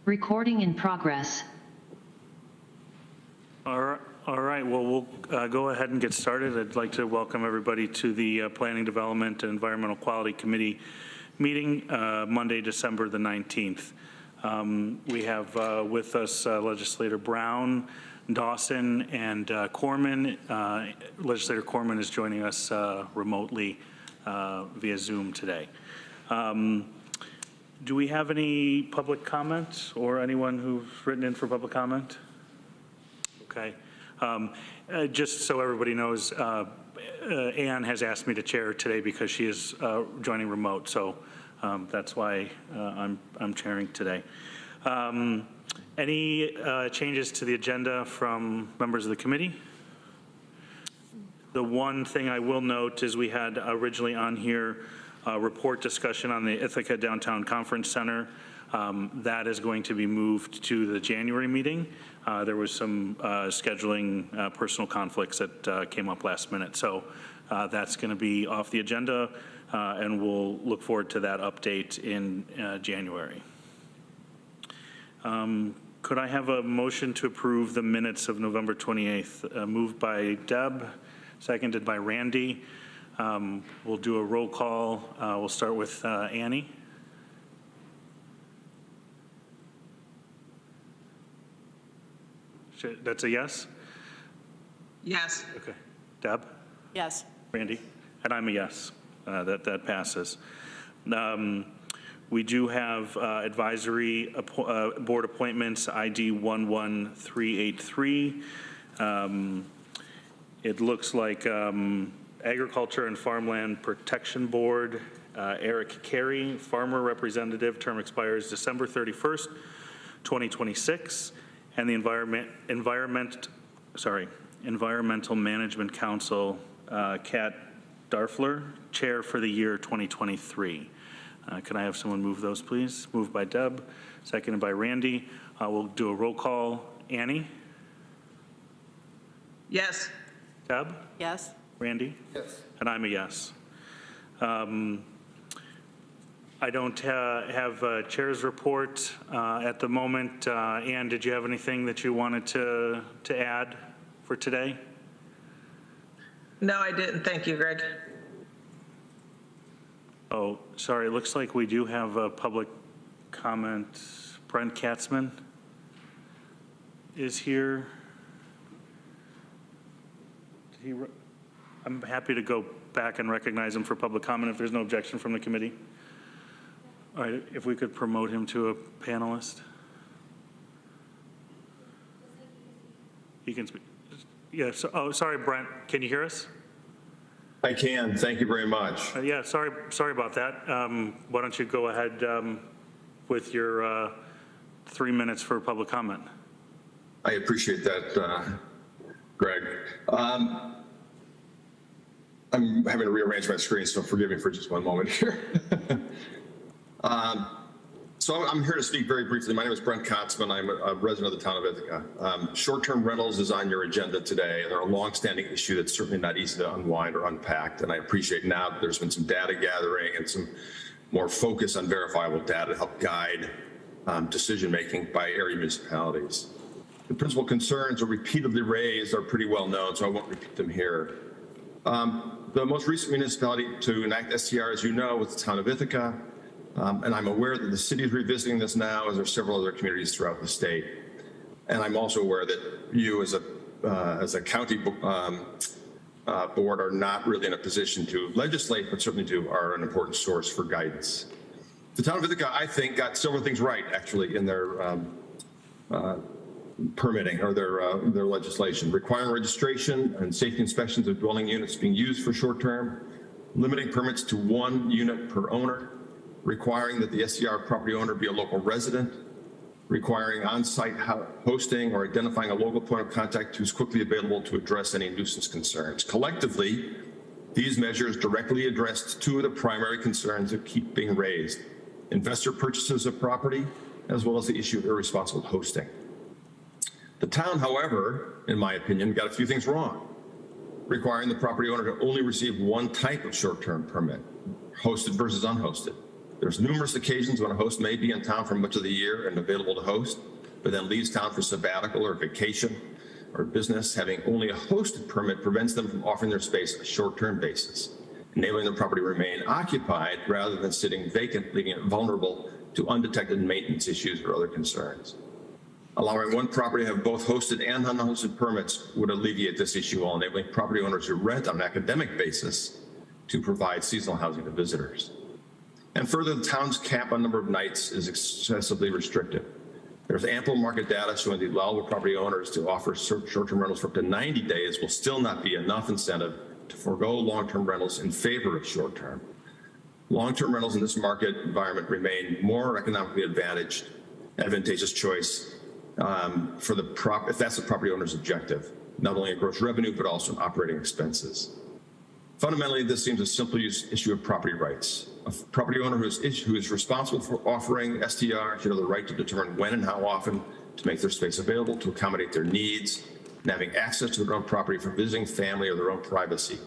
Recording in progress. All right. Well, we'll go ahead and get started. I'd like to welcome everybody to the Planning, Development, and Environmental Quality Committee meeting, Monday, December the 19th. We have with us Legislator Brown, Dawson, and Koreman. Legislator Koreman is joining us remotely via Zoom today. Do we have any public comment or anyone who's written in for public comment? Okay. Just so everybody knows, Ann has asked me to chair today because she is joining remote, so that's why I'm chairing today. Any changes to the agenda from members of the committee? The one thing I will note is we had originally on here a report discussion on the Ithaca Downtown Conference Center. That is going to be moved to the January meeting. There was some scheduling personal conflicts that came up last minute. So that's going to be off the agenda, and we'll look forward to that update in January. Could I have a motion to approve the minutes of November 28th? Moved by Deb, seconded by Randy. We'll do a roll call. We'll start with Annie. That's a yes? Yes. Okay. Deb? Yes. Randy? And I'm a yes. That passes. We do have advisory board appointments, ID 11383. It looks like Agriculture and Farmland Protection Board, Eric Carey, Farmer Representative, term expires December 31st, 2026. And the Environmental Management Council, Kat Darfler, Chair for the year 2023. Can I have someone move those, please? Moved by Deb, seconded by Randy. We'll do a roll call. Annie? Yes. Deb? Yes. Randy? Yes. And I'm a yes. I don't have a chair's report at the moment. Ann, did you have anything that you wanted to add for today? No, I didn't. Thank you, Greg. Oh, sorry. It looks like we do have a public comment. Brent Katzman is here. I'm happy to go back and recognize him for public comment if there's no objection from the committee. All right, if we could promote him to a panelist. He can speak. Yeah, so, oh, sorry, Brent, can you hear us? I can, thank you very much. Yeah, sorry about that. Why don't you go ahead with your 3 minutes for public comment. I appreciate that, Greg. I'm having to rearrange my screen, so forgive me for just one moment here. So I'm here to speak very briefly. My name is Brent Katzman. I'm a resident of the town of Ithaca. Short-term rentals is on your agenda today. They're a long-standing issue that's certainly not easy to unwind or unpack, and I appreciate now that there's been some data gathering and some more focus on verifiable data to help guide decision-making by area municipalities. The principal concerns are repeatedly raised are pretty well known, so I won't repeat them here. The most recent municipality to enact STR, as you know, was the town of Ithaca. And I'm aware that the city is revisiting this now, as are several other communities throughout the state. And I'm also aware that you, as a county board, are not really in a position to legislate, but certainly are an important source for guidance. The town of Ithaca, I think, got several things right, actually, in their permitting or their legislation, requiring registration and safety inspections of dwelling units being used for short-term, limiting permits to 1 unit per owner, requiring that the SCR property owner be a local resident, requiring on-site hosting or identifying a local point of contact who's quickly available to address any nuisance concerns. Collectively, these measures directly addressed 2 of the primary concerns that keep being raised: investor purchases of property, as well as the issue of irresponsible hosting. The town, however, in my opinion, got a few things wrong, requiring the property owner to only receive 1 type of short-term permit, hosted versus unhosted, There's numerous occasions when a host may be in town for much of the year and available to host, but then leaves town for sabbatical or vacation or business. Having only a hosted permit prevents them from offering their space on a short-term basis, enabling their property to remain occupied rather than sitting vacant, leaving it vulnerable to undetected maintenance issues or other concerns. Allowing one property to have both hosted and unhosted permits would alleviate this issue while enabling property owners who rent on an academic basis to provide seasonal housing to visitors. And further, the town's cap on number of nights is excessively restrictive. There's ample market data showing the allowable property owners to offer short-term rentals for up to 90 days will still not be enough incentive to forego long-term rentals in favor of short-term. Long-term rentals in this market environment remain more economically advantageous choice if that's the property owner's objective, not only in gross revenue, but also in operating expenses. Fundamentally, this seems a simple issue of property rights. A property owner who is responsible for offering STR should have the right to determine when and how often to make their space available to accommodate their needs and having access to their own property for visiting family or their own privacy.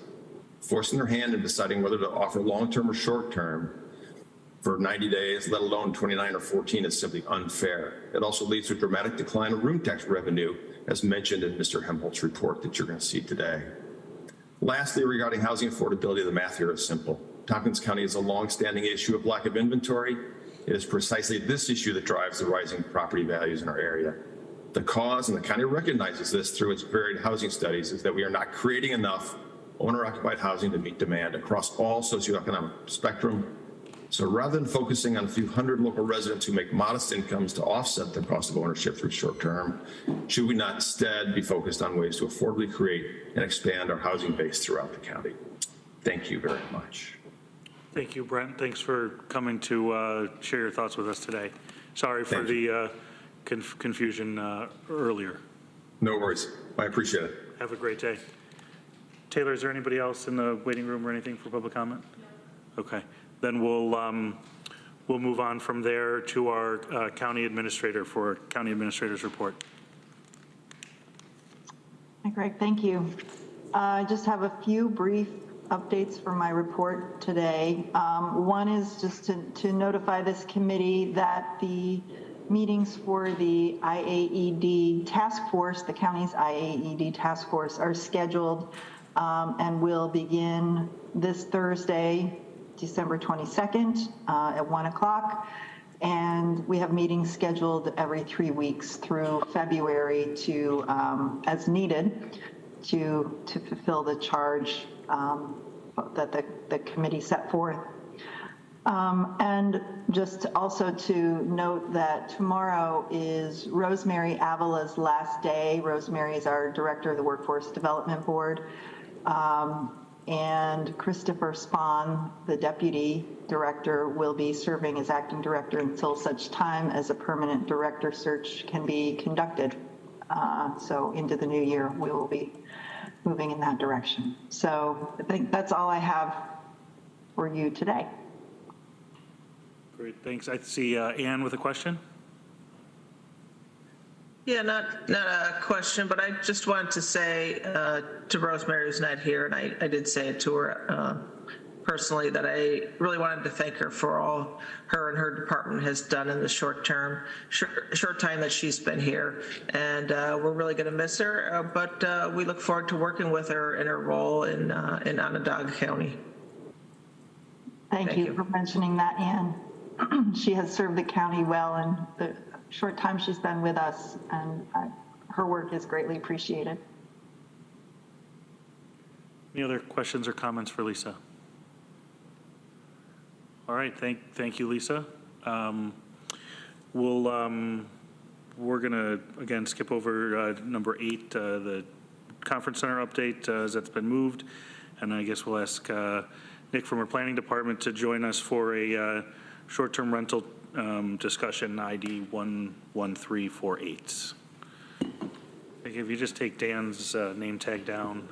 Forcing their hand in deciding whether to offer long-term or short-term for 90 days, let alone 29 or 14, is simply unfair. It also leads to a dramatic decline of room tax revenue, as mentioned in Mr. Hemholtz's report that you're going to see today. Lastly, regarding housing affordability, the math here is simple. Tompkins County is a long-standing issue of lack of inventory. It is precisely this issue that drives the rising property values in our area. The cause, and the county recognizes this through its varied housing studies, is that we are not creating enough owner-occupied housing to meet demand across all socioeconomic spectrum. So rather than focusing on a few hundred local residents who make modest incomes to offset the cost of ownership through short term, should we not instead be focused on ways to affordably create and expand our housing base throughout the county? Thank you very much. Thank you, Brent. Thanks for coming to share your thoughts with us today. Sorry for the confusion earlier. No worries. I appreciate it. Have a great day. Taylor, is there anybody else in the waiting room or anything for public comment? No. Okay. Then we'll move on from there to our county administrator for county administrator's report. Hi, Greg. Thank you. I just have a few brief updates for my report today. One is just to notify this committee that the meetings for the IAED task force, the county's IAED task force, are scheduled and will begin this Thursday, December 22nd at 1 o'clock. And we have meetings scheduled every 3 weeks through February to, as needed, to fulfill the charge that the committee set forth. And just also to note that tomorrow is Rosemary Avila's last day. Rosemary is our director of the Workforce Development Board. And Christopher Spahn, the deputy director, will be serving as acting director until such time as a permanent director search can be conducted. So into the new year, we will be moving in that direction. So I think that's all I have for you today. Great, thanks. I see Ann with a question. Yeah, not a question, but I just wanted to say to Rosemary, who's not here, and I did say it to her personally, that I really wanted to thank her for all her and her department has done in the short time that she's been here. And we're really going to miss her, but we look forward to working with her in her role in Onondaga County. Thank you for mentioning that, Ann. She has served the county well in the short time she's been with us, and her work is greatly appreciated. Any other questions or comments for Lisa? All right, thank you, Lisa. We're gonna again skip over number 8, the conference center update, as that's been moved, and I guess we'll ask Nick from our planning department to join us for a short-term rental discussion, ID 11348. If you just take Dan's name tag down.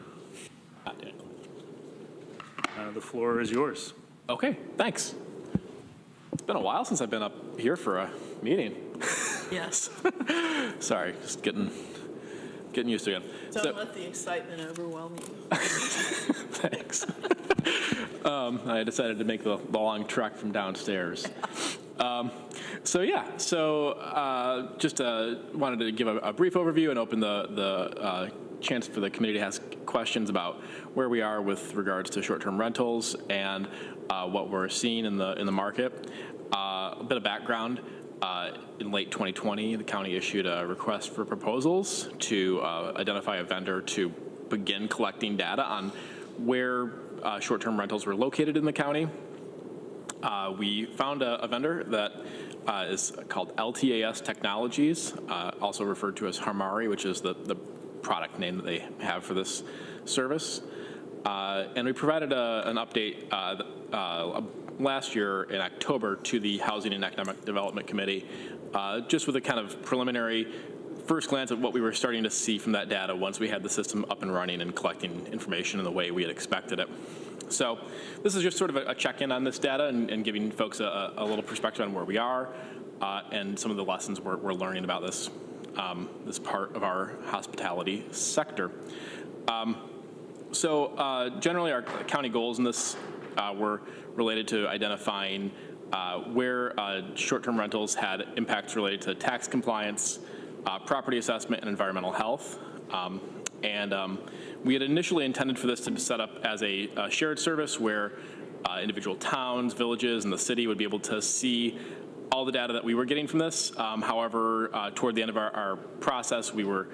The floor is yours. Okay, thanks. It's been a while since I've been up here for a meeting. Yes. Sorry, just getting used to it. Don't let the excitement overwhelm you. Thanks. I decided to make the long trek from downstairs. Just wanted to give a brief overview and open the chance for the committee to ask questions about where we are with regards to short-term rentals and what we're seeing in the market. A bit of background. In late 2020, the county issued a request for proposals to identify a vendor to begin collecting data on where short-term rentals were located in the county. We found a vendor that is called LTAS Technologies, also referred to as Harmari, which is the product name that they have for this service. And we provided an update last year in October to the Housing and Economic Development Committee, just with a kind of preliminary first glance at what we were starting to see from that data once we had the system up and running and collecting information in the way we had expected it. So this is just sort of a check-in on this data and giving folks a little perspective on where we are and some of the lessons we're learning about this part of our hospitality sector. Generally, our county goals in this were related to identifying where short-term rentals had impacts related to tax compliance, property assessment, and environmental health. We had initially intended for this to be set up as a shared service where individual towns, villages, and the city would be able to see all the data that we were getting from this. However, toward the end of our process, we were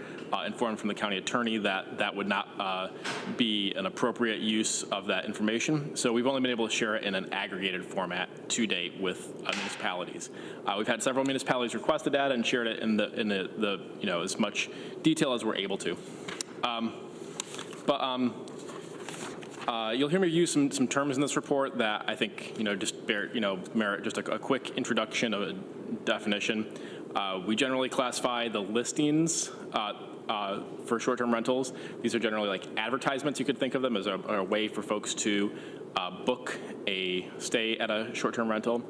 informed from the county attorney that would not be an appropriate use of that information. So we've only been able to share it in an aggregated format to date with municipalities. We've had several municipalities request the data and shared it in the as much detail as we're able to. You'll hear me use some terms in this report that I think just merit just a quick introduction of a definition. We generally classify the listings for short-term rentals. These are generally like advertisements. You could think of them as a way for folks to book a stay at a short-term rental.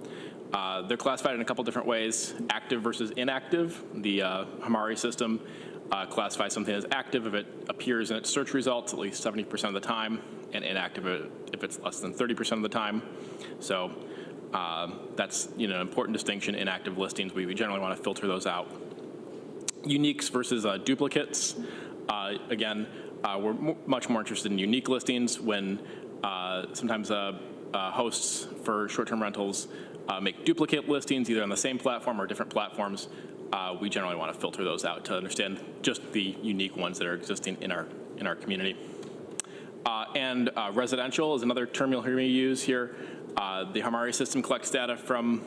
They're classified in a couple different ways: active versus inactive. The Harmari system classifies something as active if it appears in its search results at least 70% of the time, and inactive if it's less than 30% of the time. So that's an important distinction. Inactive listings, we generally want to filter those out. Uniques versus duplicates. Again, we're much more interested in unique listings when sometimes hosts for short-term rentals make duplicate listings either on the same platform or different platforms. We generally want to filter those out to understand just the unique ones that are existing in our community. And residential is another term you'll hear me use here. The Harmari system collects data from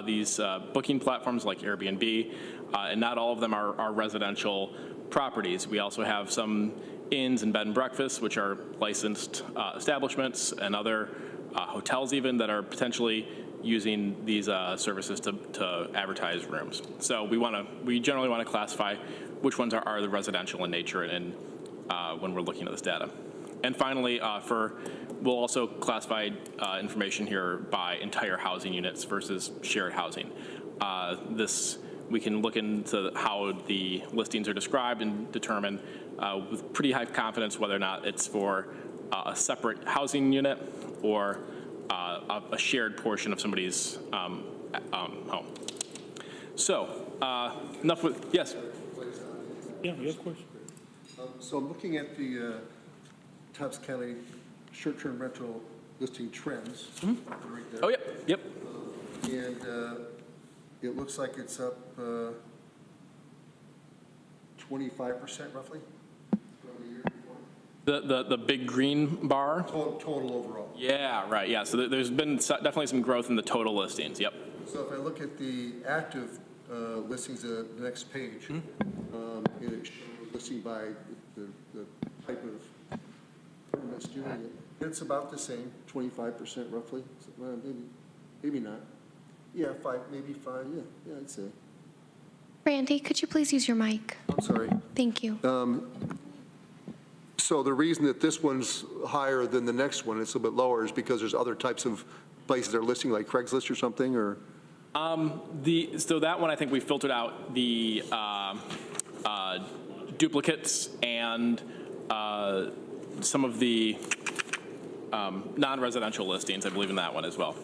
these booking platforms like Airbnb, and not all of them are residential properties. We also have some inns and bed and breakfasts, which are licensed establishments, and other hotels even that are potentially using these services to advertise rooms. So we generally want to classify which ones are the residential in nature and when we're looking at this data. And finally, we'll also classify information here by entire housing units versus shared housing. We can look into how the listings are described and determine with pretty high confidence whether or not it's for a separate housing unit or a shared portion of somebody's home. So, enough with, yes? Yeah, of course. So I'm looking at the Tompkins County short-term rental listing trends. Right there. Oh, yep. And it looks like it's up 25% roughly from the year before. The big green bar? Total overall. Yeah, right, yeah. So there's been definitely some growth in the total listings, yep. So if I look at the active listings, the next page, it shows listing by the type of firm that's doing it. It's about the same, 25% roughly. Well, maybe not. Yeah, maybe five. Yeah, I'd say. Randy, could you please use your mic? I'm sorry. Thank you. So the reason that this one's higher than the next one, it's a little bit lower, is because there's other types of places that are listing, like Craigslist or something, or? So that one, I think we filtered out the duplicates and some of the non-residential listings, I believe in that one as well.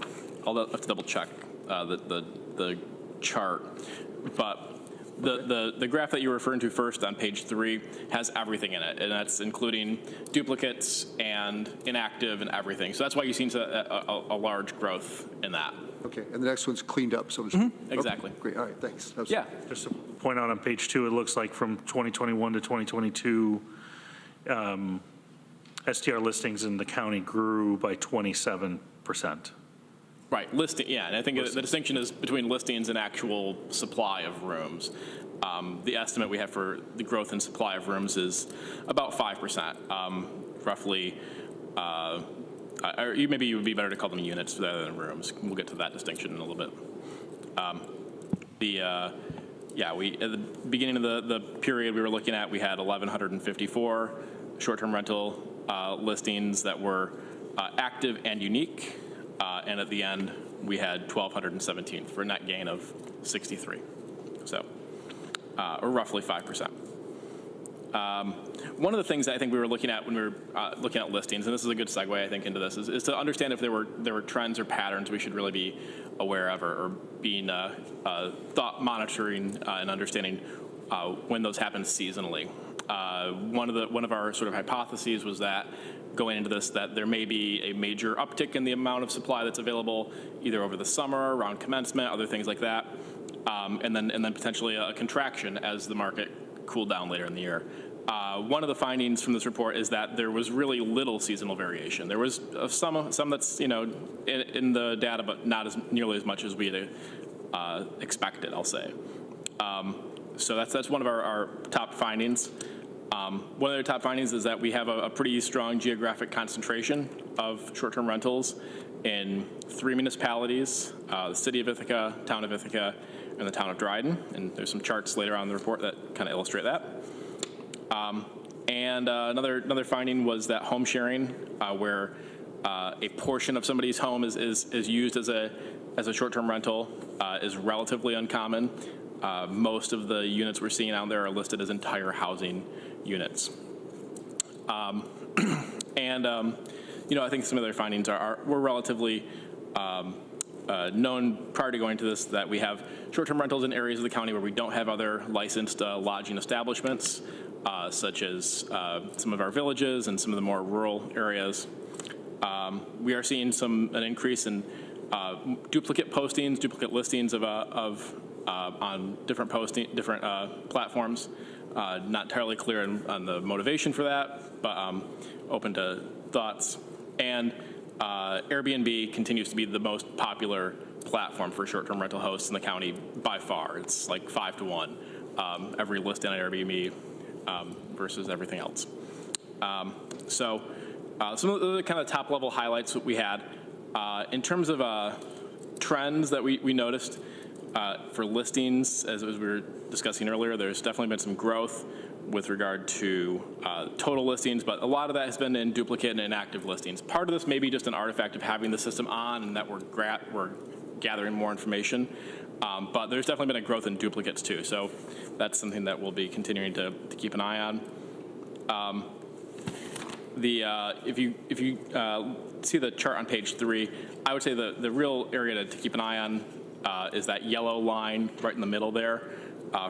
I'll have to double check the chart, but the graph that you're referring to first on page 3 has everything in it, and that's including duplicates and inactive and everything. So that's why you've seen a large growth in that. Okay, and the next one's cleaned up, so to speak. Exactly. Okay, great, all right, thanks. Yeah. Just to point out on page 2, it looks like from 2021 to 2022, STR listings in the county grew by 27%. Right, listing, yeah, and I think the distinction is between listings and actual supply of rooms. The estimate we have for the growth in supply of rooms is about 5%, roughly. Or maybe it would be better to call them units rather than rooms. We'll get to that distinction in a little bit. At the beginning of the period we were looking at, we had 1,154 short-term rental listings that were active and unique. And at the end, we had 1,217 for a net gain of 63, so or roughly 5%. One of the things that I think we were looking at when we were looking at listings, and this is a good segue, I think, into this, is to understand if there were trends or patterns we should really be aware of, or being thought monitoring and understanding when those happen seasonally. One of our sort of hypotheses was that going into this, that there may be a major uptick in the amount of supply that's available either over the summer, around commencement, other things like that, and then potentially a contraction as the market cooled down later in the year. One of the findings from this report is that there was really little seasonal variation. There was some that's in the data, but not nearly as much as we had expected, I'll say. So that's one of our top findings. One of the top findings is that we have a pretty strong geographic concentration of short-term rentals in 3 municipalities, the city of Ithaca, town of Ithaca, and the town of Dryden. And there's some charts later on in the report that kind of illustrate that. Another finding was that home sharing, where a portion of somebody's home is used as a short-term rental, is relatively uncommon. Most of the units we're seeing out there are listed as entire housing units. I think some of their findings were relatively known prior to going to this, that we have short-term rentals in areas of the county where we don't have other licensed lodging establishments, such as some of our villages and some of the more rural areas. We are seeing an increase in duplicate postings, duplicate listings on different platforms. Not entirely clear on the motivation for that, but open to thoughts. And Airbnb continues to be the most popular platform for short-term rental hosts in the county by far. It's like 5 to 1 every listing on Airbnb versus everything else. Some of the kind of top-level highlights that we had in terms of trends that we noticed. For listings, as we were discussing earlier, there's definitely been some growth with regard to total listings, but a lot of that has been in duplicate and inactive listings. Part of this may be just an artifact of having the system on and that we're gathering more information, but there's definitely been a growth in duplicates too, so that's something that we'll be continuing to keep an eye on. If you see the chart on page 3, I would say the real area to keep an eye on is that yellow line right in the middle there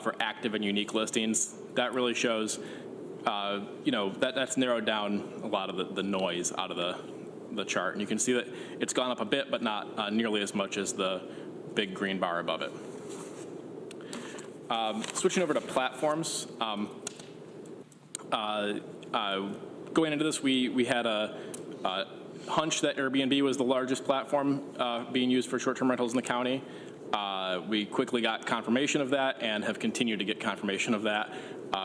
for active and unique listings. That really shows, that's narrowed down a lot of the noise out of the chart. And you can see that it's gone up a bit, but not nearly as much as the big green bar above it. Switching over to platforms. Going into this, we had a hunch that Airbnb was the largest platform being used for short-term rentals in the county. We quickly got confirmation of that and have continued to get confirmation of that.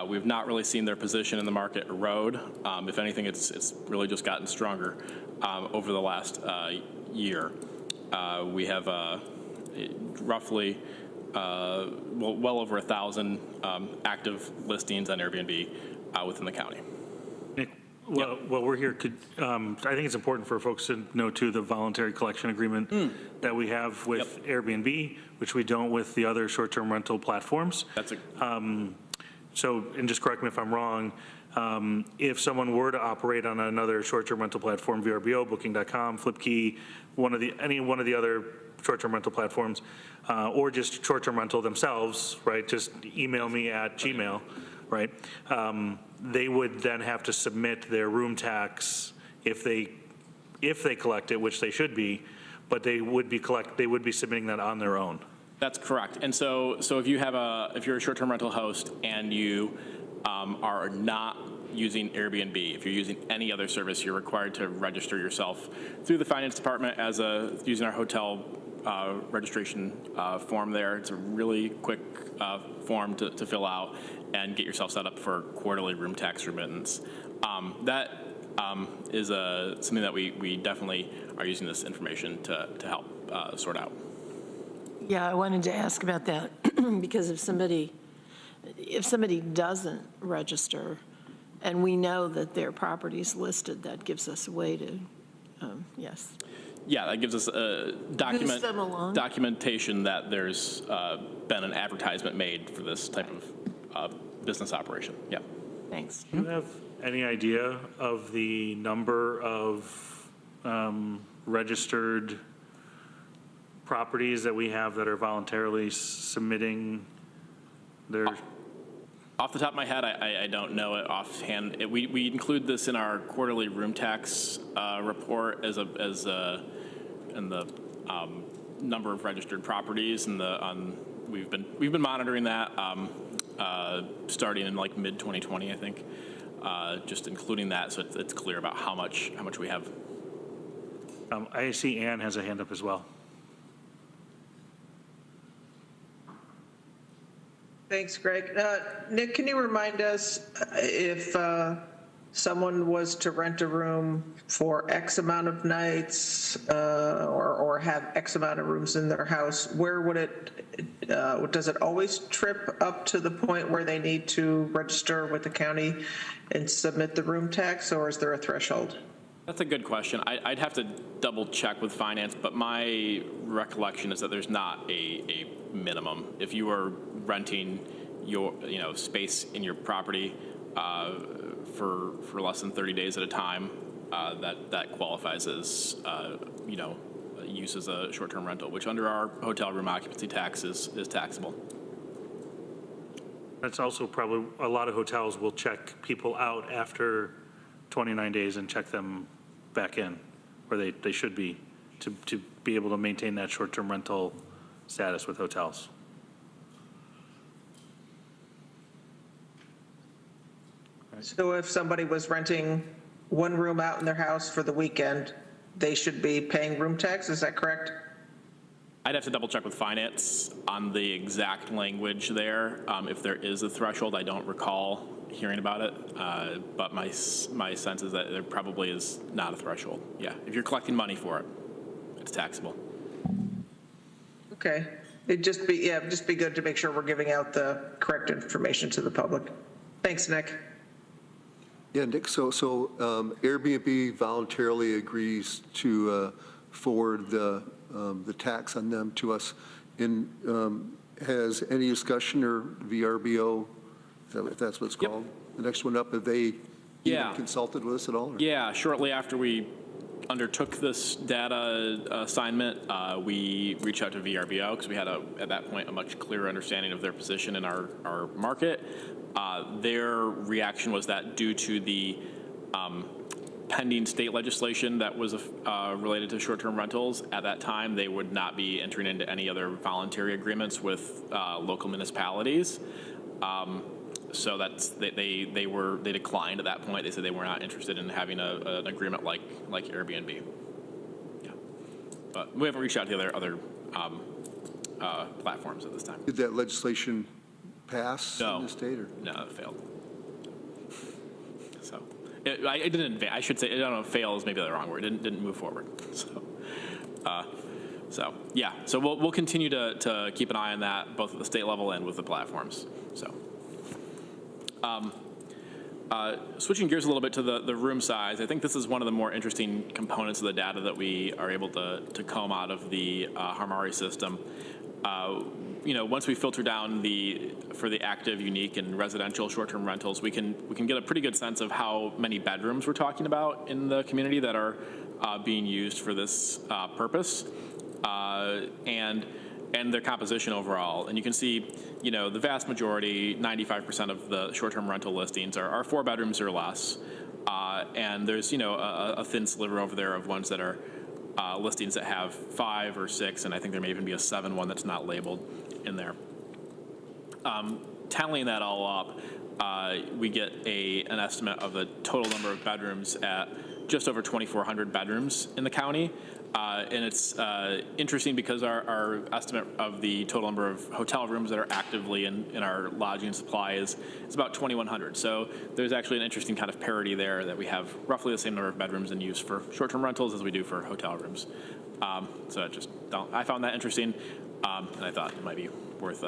We've not really seen their position in the market erode. If anything, it's really just gotten stronger over the last year. We have roughly well over 1,000 active listings on Airbnb within the county. Well, while we're here, I think it's important for folks to know, too, the voluntary collection agreement that we have with Airbnb, which we don't with the other short-term rental platforms. So, and just correct me if I'm wrong, if someone were to operate on another short-term rental platform, VRBO, Booking.com, Flipkey, any one of the other short-term rental platforms, or just short-term rental themselves, right? Just email me at Gmail, right? They would then have to submit their room tax if they collect it, which they should be, but they would be submitting that on their own. That's correct. And so if you're a short-term rental host and you are not using Airbnb, if you're using any other service, you're required to register yourself through the finance department using our hotel registration form there. It's a really quick form to fill out and get yourself set up for quarterly room tax remittance. That is something that we definitely are using this information to help sort out. Yeah, I wanted to ask about that because if somebody doesn't register and we know that their property's listed, that gives us a way to, yes. Yeah, that gives us a documentation that there's been an advertisement made for this type of business operation. Yeah. Thanks. Do you have any idea of the number of registered properties that we have that are voluntarily submitting their? Off the top of my head, I don't know it offhand. We include this in our quarterly room tax report as in the number of registered properties, and we've been monitoring that starting in like mid 2020, I think. Just including that, so it's clear about how much we have. I see Ann has a hand up as well. Thanks, Greg. Nick, can you remind us if someone was to rent a room for X amount of nights or have X amount of rooms in their house, where would does it always trip up to the point where they need to register with the county and submit the room tax, or is there a threshold? That's a good question. I'd have to double check with finance, but my recollection is that there's not a minimum. If you are renting your space in your property for less than 30 days at a time, that qualifies as use as a short-term rental, which under our hotel room occupancy tax is taxable. That's also probably a lot of hotels will check people out after 29 days and check them back in where they should be to be able to maintain that short-term rental status with hotels. So if somebody was renting one room out in their house for the weekend, they should be paying room tax, is that correct? I'd have to double check with finance on the exact language there. If there is a threshold, I don't recall hearing about it, but my sense is that there probably is not a threshold. Yeah, if you're collecting money for it, it's taxable. Okay, it'd just be good to make sure we're giving out the correct information to the public. Thanks, Nick. Yeah, Nick, so Airbnb voluntarily agrees to forward the tax on them to us. Has any discussion or VRBO, if that's what it's called, the next one up, have they even consulted with us at all? Or? Yeah, shortly after we undertook this data assignment, we reached out to VRBO because we had at that point a much clearer understanding of their position in our market. Their reaction was that due to the pending state legislation that was related to short-term rentals at that time, they would not be entering into any other voluntary agreements with local municipalities. So they declined at that point. They said they were not interested in having an agreement like Airbnb. Yeah, but we haven't reached out to the other platforms at this time. Did that legislation pass in the state? Or? No, it failed. So it didn't. I should say, I don't know. Fail is maybe the wrong word. It didn't move forward. So yeah. So we'll continue to keep an eye on that, both at the state level and with the platforms. So. Switching gears a little bit to the room size, I think this is one of the more interesting components of the data that we are able to comb out of the Harmari system. once we filter down for the active, unique, and residential short-term rentals, we can get a pretty good sense of how many bedrooms we're talking about in the community that are being used for this purpose, and their composition overall. And you can see, the vast majority, 95% of the short-term rental listings are 4 bedrooms or less, and there's a thin sliver over there of ones that are listings that have 5 or 6, and I think there may even be a 7 one that's not labeled in there. Tallying that all up, we get an estimate of the total number of bedrooms at just over 2,400 bedrooms in the county. And it's interesting because our estimate of the total number of hotel rooms that are actively in our lodging supply is about 2,100. So there's actually an interesting kind of parity there, that we have roughly the same number of bedrooms in use for short-term rentals as we do for hotel rooms. So I found that interesting, and I thought it might be worth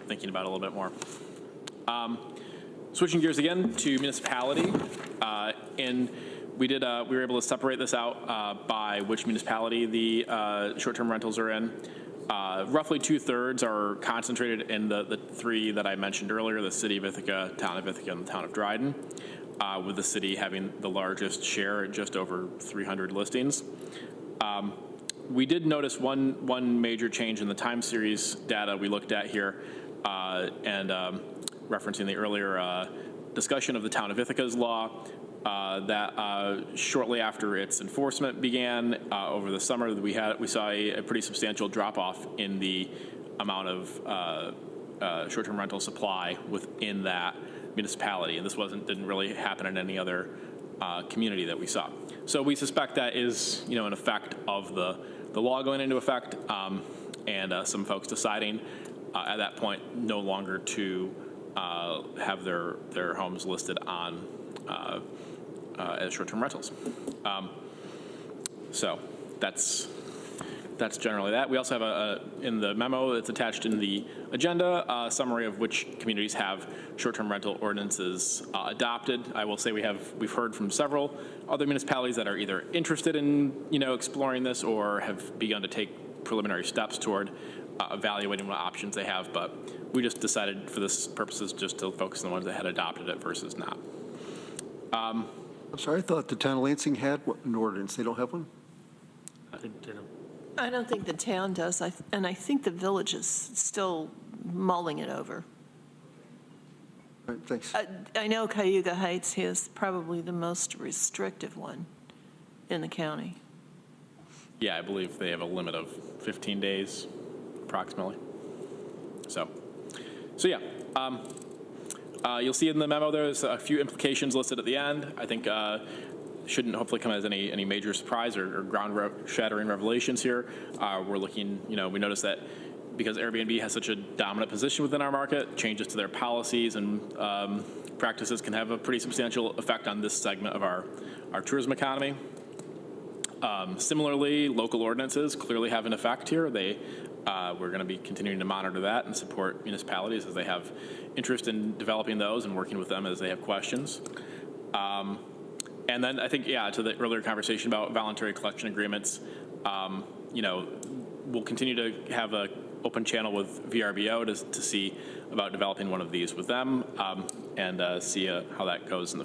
thinking about a little bit more. Switching gears again to municipality, we were able to separate this out by which municipality the short-term rentals are in. Roughly 2/3 are concentrated in the 3 that I mentioned earlier: the city of Ithaca, town of Ithaca, and the town of Dryden, with the city having the largest share at just over 300 listings. We did notice one major change in the time series data we looked at here, and referencing the earlier discussion of the town of Ithaca's law, that shortly after its enforcement began over the summer, we saw a pretty substantial drop-off in the amount of short-term rental supply within that municipality, and this didn't really happen in any other community that we saw. So we suspect that is an effect of the law going into effect, and some folks deciding at that point no longer to have their homes listed on as short-term rentals. So that's generally that. We also have in the memo that's attached in the agenda, a summary of which communities have short-term rental ordinances adopted. I will say we've heard from several other municipalities that are either interested in exploring this or have begun to take preliminary steps toward evaluating what options they have, but we just decided for this purposes just to focus on the ones that had adopted it versus not. I'm sorry, I thought the town of Lansing had an ordinance. They don't have one? I don't think the town does, and I think the village is still mulling it over. All right, thanks. I know Cayuga Heights has probably the most restrictive one in the county. Yeah, I believe they have a limit of 15 days, approximately. So yeah. You'll see in the memo there's a few implications listed at the end. I think shouldn't hopefully come as any major surprise or ground-shattering revelations here. We're looking, we noticed that because Airbnb has such a dominant position within our market, changes to their policies and practices can have a pretty substantial effect on this segment of our tourism economy. Similarly, local ordinances clearly have an effect here. We're going to be continuing to monitor that and support municipalities as they have interest in developing those and working with them as they have questions. And then I think, to the earlier conversation about voluntary collection agreements, we'll continue to have an open channel with VRBO to see about developing one of these with them and see how that goes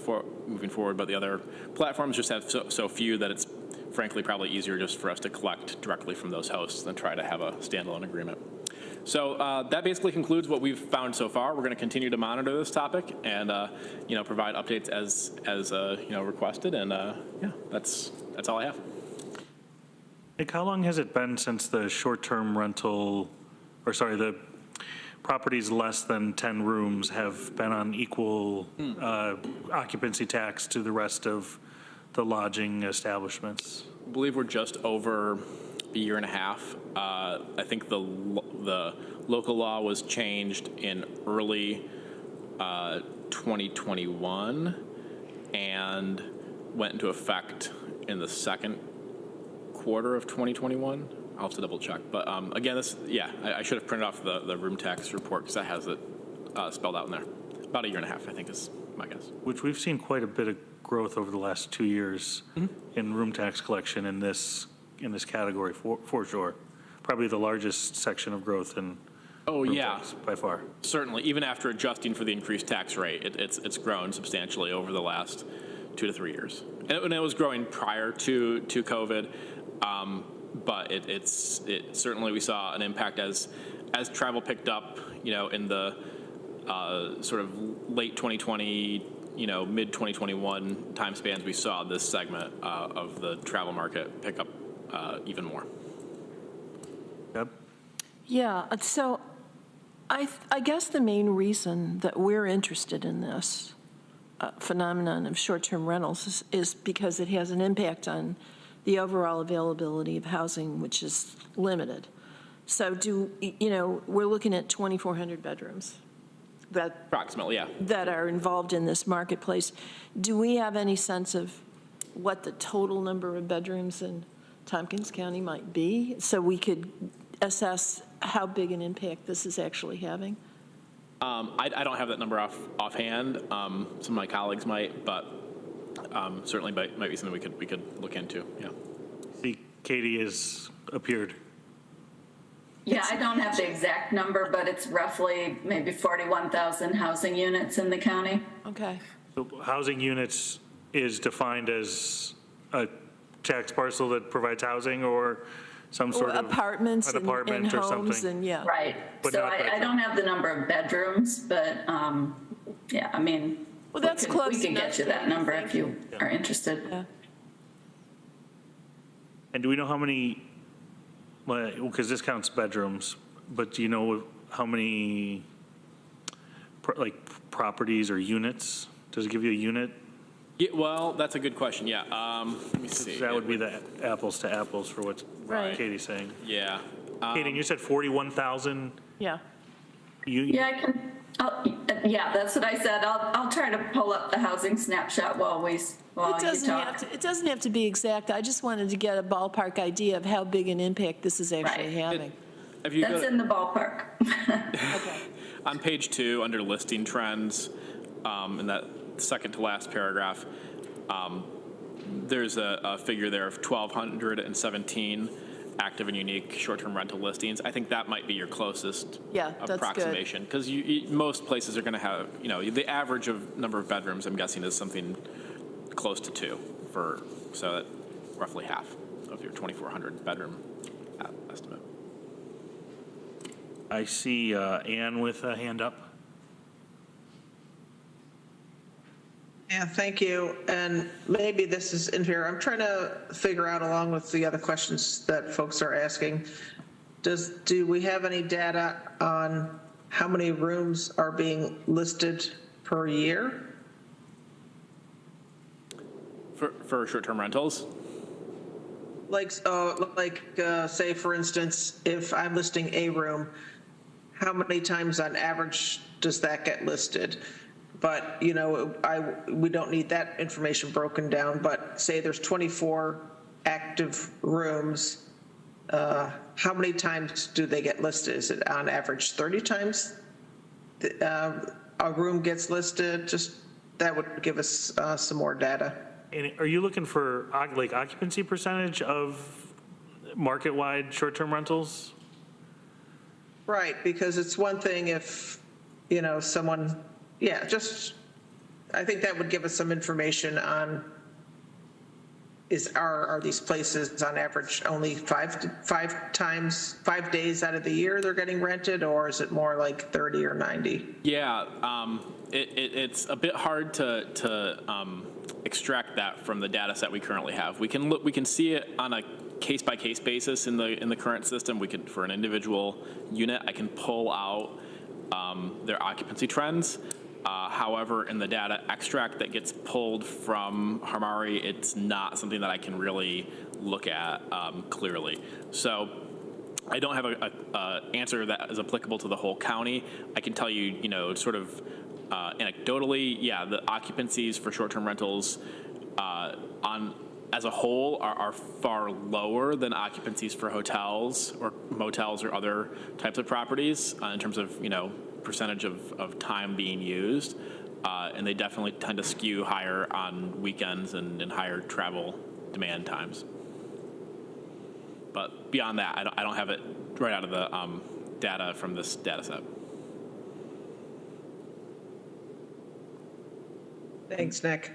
moving forward. But the other platforms just have so few that it's frankly probably easier just for us to collect directly from those hosts than try to have a standalone agreement. So that basically concludes what we've found so far. We're going to continue to monitor this topic and provide updates as requested. And that's all I have. Nick, how long has it been since the short-term rental, the properties less than 10 rooms have been on equal occupancy tax to the rest of the lodging establishments? I believe we're just over a year and a half. I think the local law was changed in early 2021 and went into effect in the second quarter of 2021. I'll have to double check. But again, I should have printed off the room tax report because that has it spelled out in there. About a year and a half, I think, is my guess. Which we've seen quite a bit of growth over the last 2 years in room tax collection in this category for sure. Probably the largest section of growth in Oh, room yeah. tax by far. Certainly, even after adjusting for the increased tax rate, it's grown substantially over the last 2 to 3 years. And it was growing prior to COVID, but it certainly, we saw an impact as travel picked up, in the sort of late 2020, mid 2021 time spans. We saw this segment of the travel market pick up even more. Yep. Yeah, so I guess the main reason that we're interested in this phenomenon of short-term rentals is because it has an impact on the overall availability of housing, which is limited. So we're looking at 2,400 bedrooms Approximately, yeah. that are involved in this marketplace. Do we have any sense of what the total number of bedrooms in Tompkins County might be, so we could assess how big an impact this is actually having? I don't have that number offhand. Some of my colleagues might, but certainly might be something we could look into. Yeah. See, Katie has appeared. Yeah, I don't have the exact number, but it's roughly maybe 41,000 housing units in the county. Okay. So housing units is defined as a tax parcel that provides housing or some sort of apartments an apartment and or homes something. and yeah. Right. But So not I bedrooms. don't have the number of bedrooms, but yeah, I mean, Well, that's we close can enough, get you that Katie. number Thank if you are interested. Yeah. And do we know how many, because this counts bedrooms, but do you know how many properties or units? Does it give you a unit? Yeah, well, that's a good question. Yeah. Let me see. That would be the apples to apples for what Right. Katie's saying. Yeah. Katie, you said 41,000? Yeah. Yeah, I can. Yeah, that's what I said. I'll try to pull up the housing snapshot while you talk. It doesn't have to be exact. I just wanted to get a ballpark idea of how big an impact this is actually Right. having. If you That's go in the ballpark. Okay. on page 2 under listing trends, in that second to last paragraph, there's a figure there of 1,217 active and unique short-term rental listings. I think that might be your closest Yeah, that's good. approximation, because most places are going to have, the average of number of bedrooms, I'm guessing, is something close to 2 so that roughly half of your 2,400 bedroom estimate. I see Ann with a hand up. Yeah, thank you. And maybe this is in here. I'm trying to figure out, along with the other questions that folks are asking, do we have any data on how many rooms are being listed per year? For short-term rentals? Say, for instance, if I'm listing a room, how many times on average does that get listed? But, we don't need that information broken down, but say there's 24 active rooms, how many times do they get listed? Is it on average 30 times a room gets listed? Just, that would give us some more data. And are you looking for occupancy percentage of market-wide short-term rentals? Right, because it's one thing if, someone, I think that would give us some information on, are these places on average only 5 days out of the year they're getting rented, or is it more like 30 or 90? Yeah, it's a bit hard to extract that from the data set we currently have. We can see it on a case-by-case basis in the current system. We could, for an individual unit, I can pull out their occupancy trends. However, in the data extract that gets pulled from Harmari, it's not something that I can really look at clearly. So I don't have a answer that is applicable to the whole county. I can tell you, sort of anecdotally, yeah, the occupancies for short-term rentals as a whole are far lower than occupancies for hotels or motels or other types of properties in terms of, percentage of time being used. And they definitely tend to skew higher on weekends and higher travel demand times. But beyond that, I don't have it right out of data from this data set. Thanks, Nick.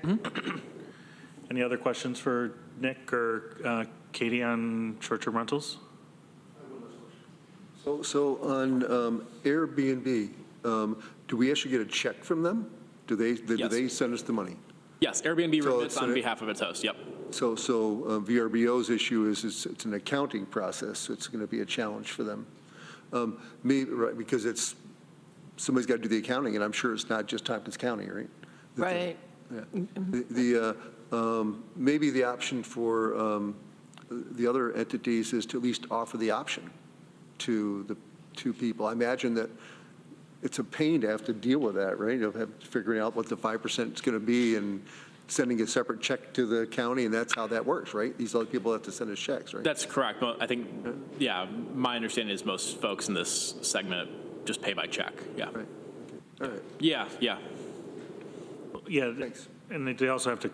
Any other questions for Nick or Katie on short-term rentals? So on Airbnb, do we actually get a check from them? Do they send us the money? Yes, Airbnb So remits it's on an- behalf of its host, yep. So VRBO's issue is it's an accounting process, so it's going to be a challenge for them. Right, because somebody's got to do the accounting, and I'm sure it's not just Tompkins County, right? Right. Yeah. Maybe the option for the other entities is to at least offer the option to the two people. I imagine that it's a pain to have to deal with that, right? Of figuring out what the 5% is going to be and sending a separate check to the county, and that's how that works, right? These other people have to send us checks, right? That's correct. But I think, yeah, my understanding is most folks in this segment just pay by check. Yeah. Right. All right. Yeah. Yeah, Thanks. and they also have to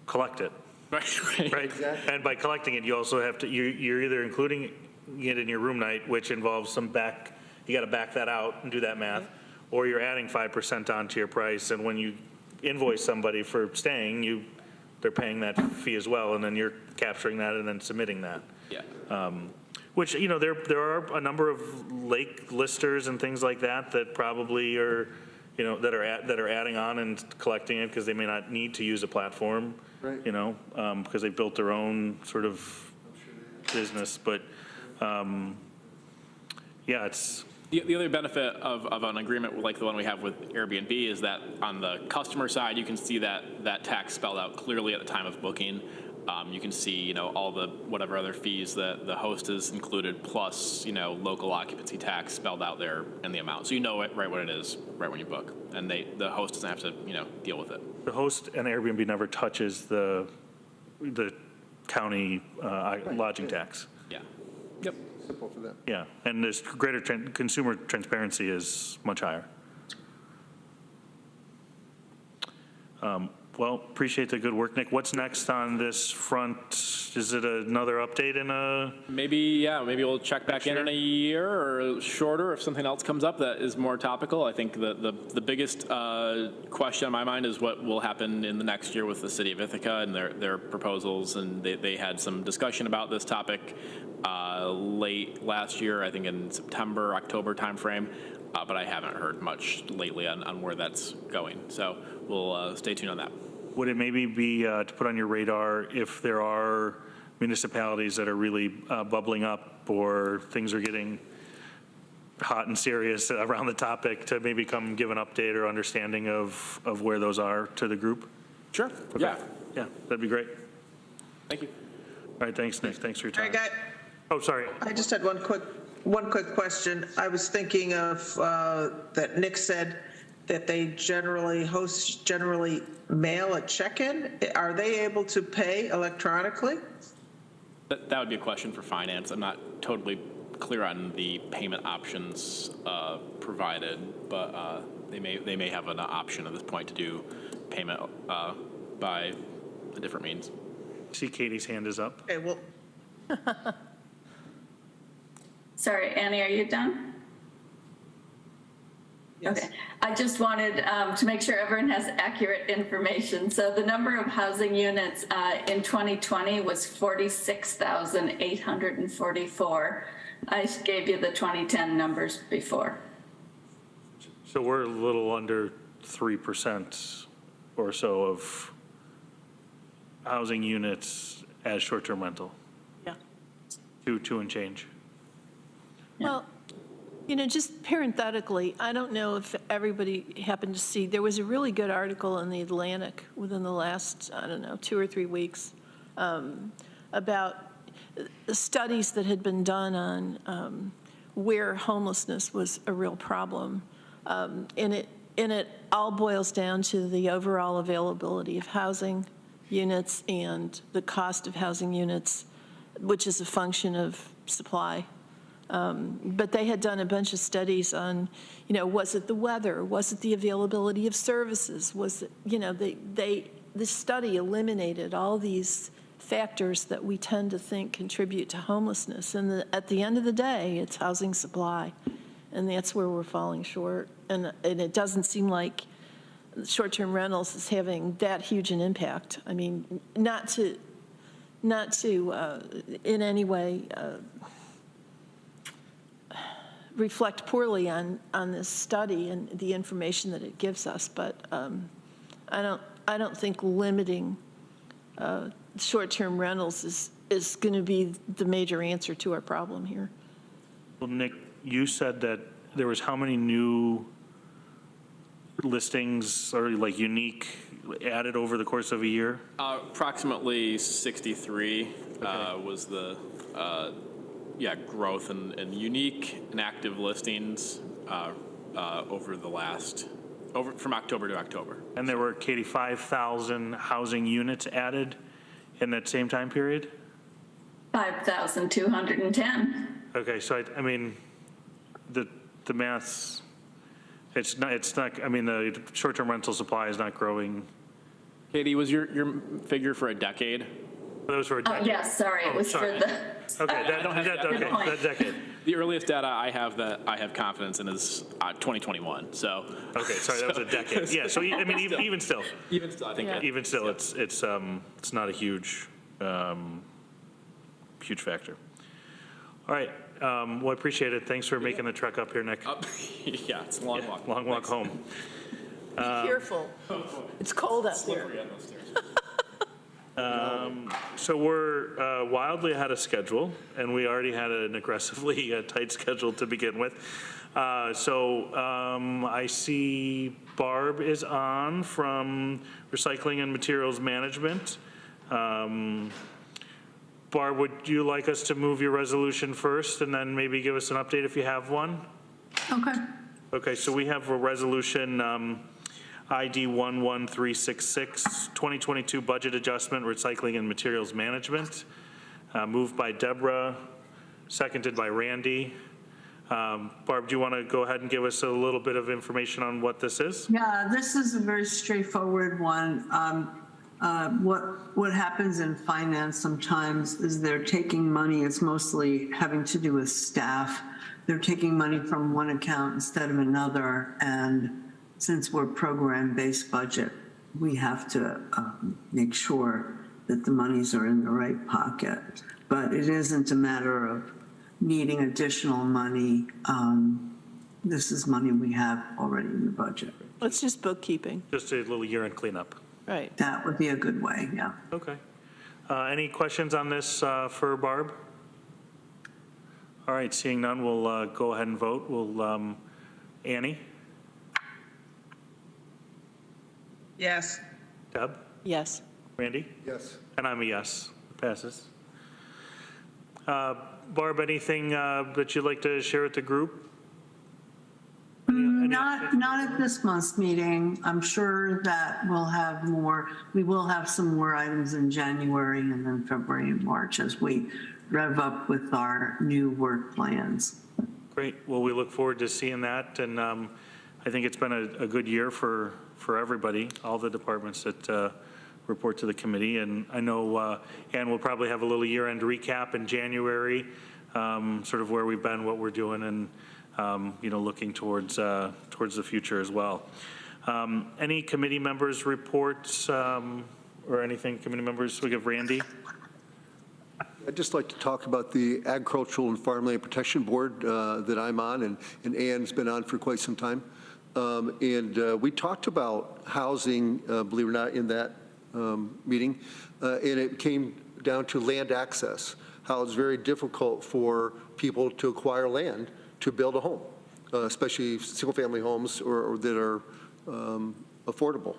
collect it, Right. right? Exactly. And by collecting it, you also have to, you're either including it in your room night, which involves you got to back that out and do that math, or you're adding 5% onto your price, and when you invoice somebody for staying, they're paying that fee as well, and then you're capturing that and then submitting that. Yeah. Which, there are a number of lake listers and things like that probably are, that are adding on and collecting it because they may not need to use a platform, Right. because they've built their own sort of business. But, yeah, it's. The other benefit of an agreement like the one we have with Airbnb is that on the customer side, you can see that tax spelled out clearly at the time of booking. You can see, all the whatever other fees that the host has included, plus, local occupancy tax spelled out there in the amount. So you know it right what it is right when you book, and the host doesn't have to, deal with it. The host and Airbnb never touches the county lodging tax. Yeah. Yep. Simple for them. Yeah, and there's greater consumer transparency is much higher. Well, appreciate the good work, Nick. What's next on this front? Is it another update in a? Maybe we'll check back in a year or shorter if something else comes up that is more topical. I think the biggest question on my mind is what will happen in the next year with the city of Ithaca and their proposals. And they had some discussion about this topic late last year, I think in September, October timeframe. But I haven't heard much lately on where that's going. So we'll stay tuned on that. Would it maybe be to put on your radar if there are municipalities that are really bubbling up or things are getting hot and serious around the topic to maybe come give an update or understanding of where those are to the group? Sure. Okay. Yeah, that'd be great. Thank you. All right, thanks, Nick. Thanks for your time. All right, Oh, sorry. I just had one quick question. I was thinking of that Nick said that hosts generally mail a check-in. Are they able to pay electronically? That would be a question for finance. I'm not totally clear on the payment options provided, but they may have an option at this point to do payment by a different means. See Katie's hand is up. Okay, well, Sorry, Annie, are you done? yes. Okay. I just wanted to make sure everyone has accurate information. So the number of housing units in 2020 was 46,844. I gave you the 2010 numbers before. So we're a little under 3% or so of housing units as short-term rental. Yeah. Two and change. Well, just parenthetically, I don't know if everybody happened to see, there was a really good article in the Atlantic within the last, 2 or 3 weeks about the studies that had been done on where homelessness was a real problem. And it all boils down to the overall availability of housing units and the cost of housing units, which is a function of supply. But they had done a bunch of studies on, was it the weather? Was it the availability of services? Was it, the study eliminated all these factors that we tend to think contribute to homelessness. And at the end of the day, it's housing supply. and that's where we're falling short. And it doesn't seem like short-term rentals is having that huge an impact. I mean, not to in any way reflect poorly on this study and the information that it gives us, but I don't think limiting short-term rentals is going to be the major answer to our problem here. Well, Nick, you said that there was how many new listings or like unique added over the course of a year? Approximately 63 was the growth in unique and active listings over the last, from October to October. And there were, Katie, 5,000 housing units added in that same time period? 5,210. Okay, so I mean, the math's, it's not, I mean, the short-term rental supply is not growing. Katie, was your figure for a decade? That was for a decade. Yes, sorry, it was sorry. for the. Okay, that decade. The earliest data I have confidence in is 2021. So. Okay, sorry, that was a decade. Yeah, so I mean, even still. Even still, I think. Yeah. Even still, it's not a huge factor. All right, well, I appreciate it. Thanks for making the trek up here, Nick. Yeah, it's a long walk. Long walk home. Be careful. It's cold out there. So we're wildly ahead of schedule, and we already had an aggressively tight schedule to begin with. I see Barb is on from Recycling and Materials Management. Barb, would you like us to move your resolution first and then maybe give us an update if you have one? Okay. Okay, so we have a resolution ID 11366, 2022 budget adjustment, recycling and materials management, moved by Deborah, seconded by Randy. Barb, do you want to go ahead and give us a little bit of information on what this is? Yeah, this is a very straightforward one. What happens in finance sometimes is they're taking money, it's mostly having to do with staff. They're taking money from one account instead of another, and since we're program-based budget, we have to make sure that the monies are in the right pocket. But it isn't a matter of needing additional money. This is money we have already in the budget. It's just bookkeeping. Just a little year-end cleanup. Right. That would be a good way, yeah. Okay. Any questions on this for Barb? All right, seeing none, we'll go ahead and vote. We'll, Annie? Yes. Deb? Yes. Randy? Yes. And I'm a yes. It passes. Barb, anything that you'd like to share with the group? Not at this month's meeting. I'm sure that we'll have more. We will have some more items in January and then February and March as we rev up with our new work plans. Great. Well, we look forward to seeing that. And I think it's been a good year for everybody, all the departments that report to the committee. And I know Ann will probably have a little year-end recap in January, sort of where we've been, what we're doing, and looking towards the future as well. Any committee members' reports or anything? Committee members, we give Randy. I'd just like to talk about the Agricultural and Farmland Protection Board that I'm on, and Ann's been on for quite some time. We talked about housing, believe it or not, in that meeting, and it came down to land access, how it's very difficult for people to acquire land to build a home, especially single-family homes or that are affordable.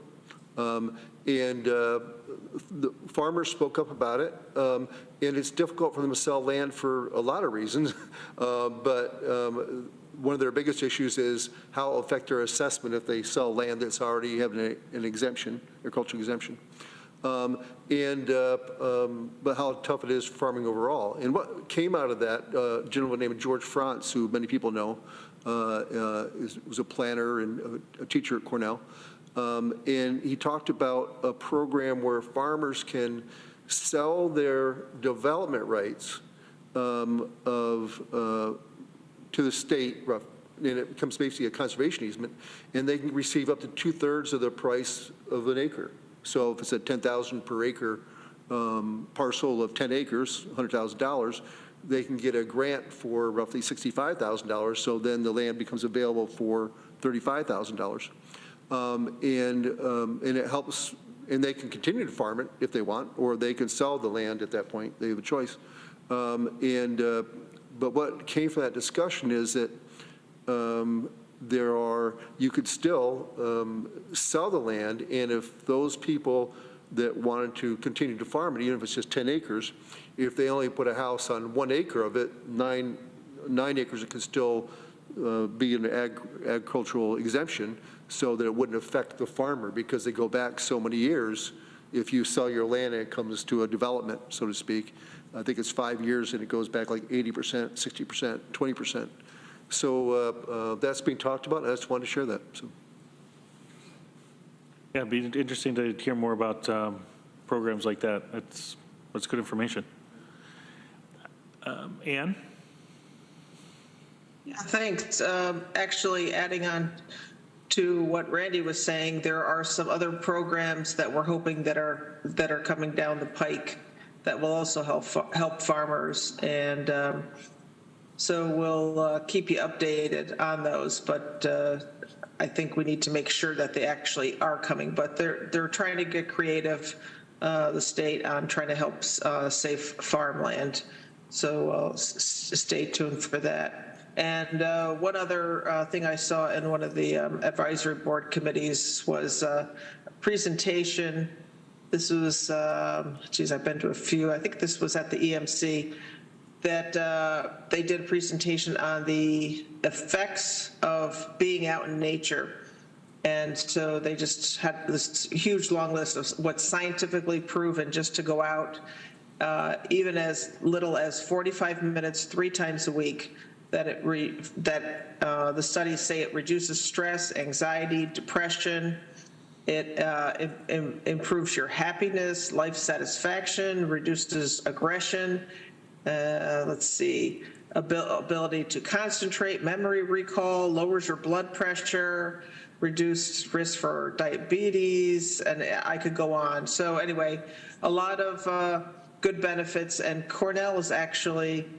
The farmers spoke up about it, and it's difficult for them to sell land for a lot of reasons, but one of their biggest issues is how it'll affect their assessment if they sell land that's already having an exemption, agricultural exemption. But how tough it is for farming overall. And what came out of that, a gentleman named George Frantz, who many people know, was a planner and a teacher at Cornell. And he talked about a program where farmers can sell their development rights to the state, and it becomes basically a conservation easement, and they can receive up to 2/3 of the price of an acre. So if it's a $10,000 per acre parcel of 10 acres, $100,000, they can get a grant for roughly $65,000, so then the land becomes available for $35,000. And it helps, and they can continue to farm it if they want, or they can sell the land at that point. They have a choice. But what came from that discussion is that you could still sell the land, and if those people that wanted to continue to farm it, even if it's just 10 acres, if they only put a house on 1 acre of it, 9 acres, it could still be an agricultural exemption, so that it wouldn't affect the farmer, because they go back so many years. If you sell your land and it comes to a development, so to speak, I think it's 5 years and it goes back like 80%, 60%, 20%. So that's being talked about, and I just wanted to share that. So. Yeah, it'd be interesting to hear more about programs like that. That's good information. Ann? Yeah, thanks. Actually, adding on to what Randy was saying, there are some other programs that we're hoping that are coming down the pike that will also help farmers, and so we'll keep you updated on those. But I think we need to make sure that they actually are coming. But they're trying to get creative, the state, on trying to help save farmland. So stay tuned for that. And one other thing I saw in one of the advisory board committees was a presentation. This was, I've been to a few. I think this was at the EMC, that they did a presentation on the effects of being out in nature. And so they just had this huge long list of what's scientifically proven just to go out, even as little as 45 minutes 3 times a week, that the studies say it reduces stress, anxiety, depression. It improves your happiness, life satisfaction, reduces aggression. Let's see, ability to concentrate, memory recall, lowers your blood pressure, reduced risk for diabetes, and I could go on. So anyway, a lot of good benefits, and Cornell is actually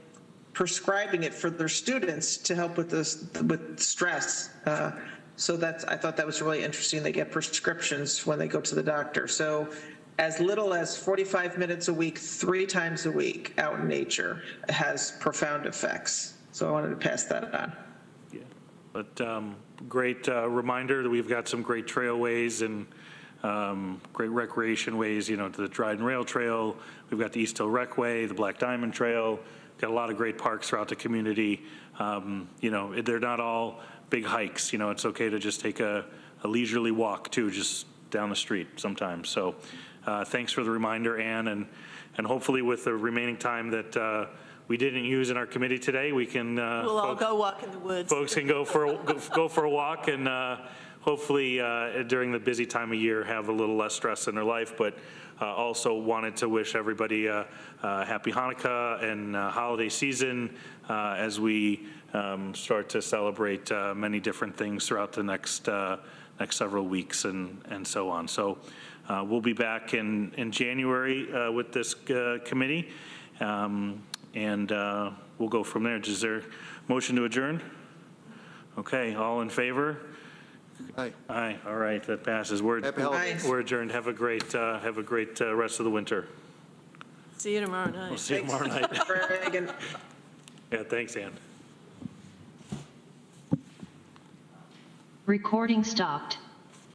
prescribing it for their students to help with this, with stress. So I thought that was really interesting. They get prescriptions when they go to the doctor. So as little as 45 minutes a week, 3 times a week out in nature has profound effects. So I wanted to pass that on. Yeah, but great reminder that we've got some great trailways and great recreation ways, the Dryden Rail Trail. We've got the East Hill Recway, the Black Diamond Trail. Got a lot of great parks throughout the community. They're not all big hikes. It's okay to just take a leisurely walk too, just down the street sometimes. So thanks for the reminder, Ann, and hopefully with the remaining time that we didn't use in our committee today, we can. We'll all go walk in the woods. Folks can go for a walk, and hopefully during the busy time of year have a little less stress in their life. But also wanted to wish everybody a happy Hanukkah and holiday season as we start to celebrate many different things throughout the next several weeks and so on. So we'll be back in January with this committee, and we'll go from there. Is there a motion to adjourn? Okay, all in favor? Aye. Aye. All right, that passes. We're adjourned. Have a great rest of the winter. See you tomorrow night. We'll see you tomorrow night. Yeah, thanks, Ann. Recording stopped.